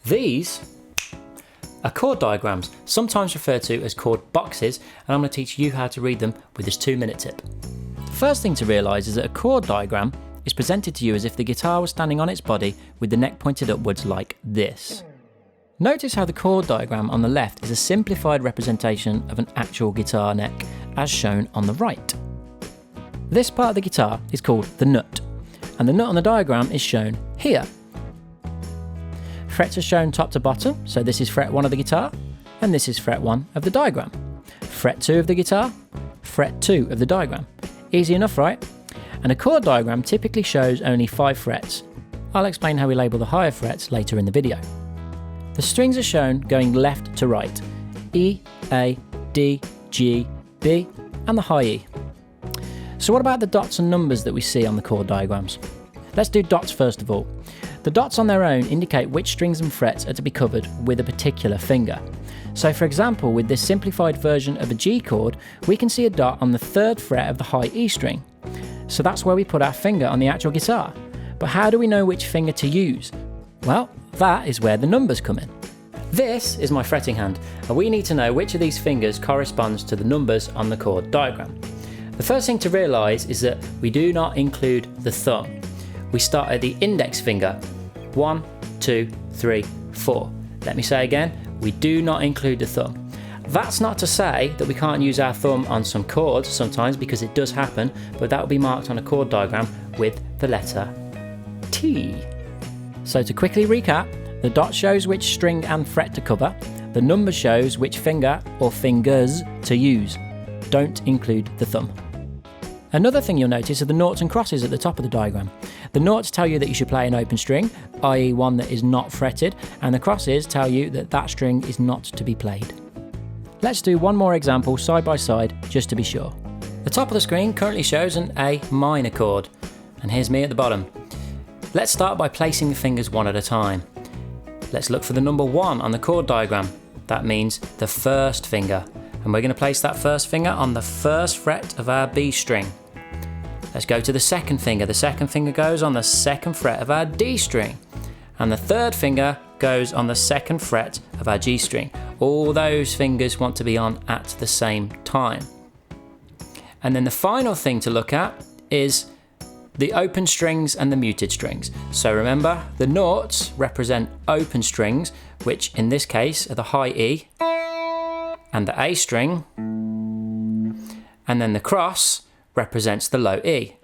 These are chord diagrams, sometimes referred to as chord boxes, and I'm going to teach you how to read them with this 2-minute tip. The first thing to realise is that a chord diagram is presented to you as if the guitar was standing on its body with the neck pointed upwards like this. Notice how the chord diagram on the left is a simplified representation of an actual guitar neck, as shown on the right. This part of the guitar is called the nut, and the nut on the diagram is shown here. Frets are shown top to bottom, so this is fret 1 of the guitar, and this is fret 1 of the diagram. Fret 2 of the guitar, fret 2 of the diagram. Easy enough, right? And a chord diagram typically shows only 5 frets. I'll explain how we label the higher frets later in the video. The strings are shown going left to right, E, A, D, G, B, and the high E. So what about the dots and numbers that we see on the chord diagrams? Let's do dots first of all. The dots on their own indicate which strings and frets are to be covered with a particular finger. So for example, with this simplified version of a G chord, we can see a dot on the 3rd fret of the high E string. So that's where we put our finger on the actual guitar. But how do we know which finger to use? Well, that is where the numbers come in. This is my fretting hand, and we need to know which of these fingers corresponds to the numbers on the chord diagram. The first thing to realise is that we do not include the thumb. We start at the index finger, 1, 2, 3, 4. Let me say again, we do not include the thumb. That's not to say that we can't use our thumb on some chords sometimes, because it does happen, but that will be marked on a chord diagram with the letter T. So to quickly recap, the dot shows which string and fret to cover, the number shows which finger or fingers to use. Don't include the thumb. Another thing you'll notice are the noughts and crosses at the top of the diagram. The noughts tell you that you should play an open string, i.e. one that is not fretted, and the crosses tell you that that string is not to be played. Let's do one more example side by side just to be sure. The top of the screen currently shows an A minor chord, and here's me at the bottom. Let's start by placing the fingers one at a time. Let's look for the number 1 on the chord diagram. That means the 1st finger, and we're going to place that 1st finger on the 1st fret of our B string. Let's go to the 2nd finger. The 2nd finger goes on the 2nd fret of our D string, and the 3rd finger goes on the 2nd fret of our G string. All those fingers want to be on at the same time. And then the final thing to look at is the open strings and the muted strings. So remember, the noughts represent open strings, which in this case are the high E and the A string, and then the cross represents the low E.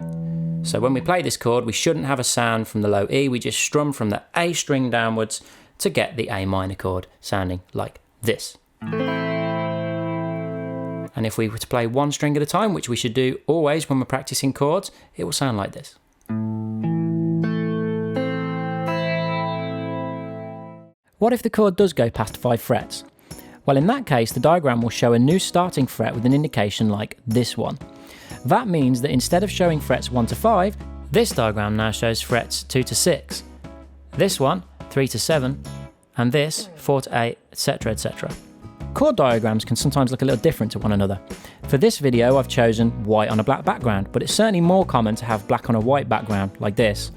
So when we play this chord, we shouldn't have a sound from the low E, we just strum from the A string downwards to get the A minor chord sounding like this. And if we were to play one string at a time, which we should do always when we're practicing chords, it will sound like this. What if the chord does go past 5 frets? Well, in that case, the diagram will show a new starting fret with an indication like this one. That means that instead of showing frets 1 to 5, this diagram now shows frets 2 to 6. This one, 3 to 7, and this, 4 to 8, etc, etc. Chord diagrams can sometimes look a little different to one another. For this video, I've chosen white on a black background, but it's certainly more common to have black on a white background, like this.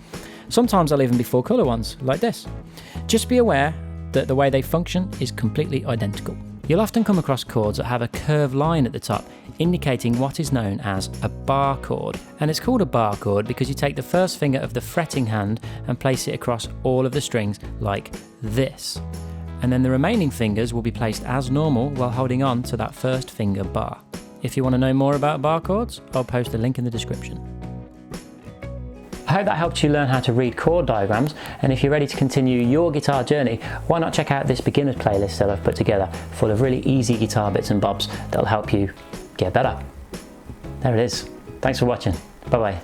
Sometimes I'll even be full colour ones, like this. Just be aware that the way they function is completely identical. You'll often come across chords that have a curved line at the top, indicating what is known as a bar chord. And it's called a bar chord because you take the 1st finger of the fretting hand and place it across all of the strings like this. And then the remaining fingers will be placed as normal while holding on to that 1st finger bar. If you want to know more about bar chords, I'll post a link in the description. I hope that helped you learn how to read chord diagrams, and if you're ready to continue your guitar journey, why not check out this beginner's playlist that I've put together, full of really easy guitar bits and bobs that'll help you get better. There it is. Thanks for watching. Bye bye.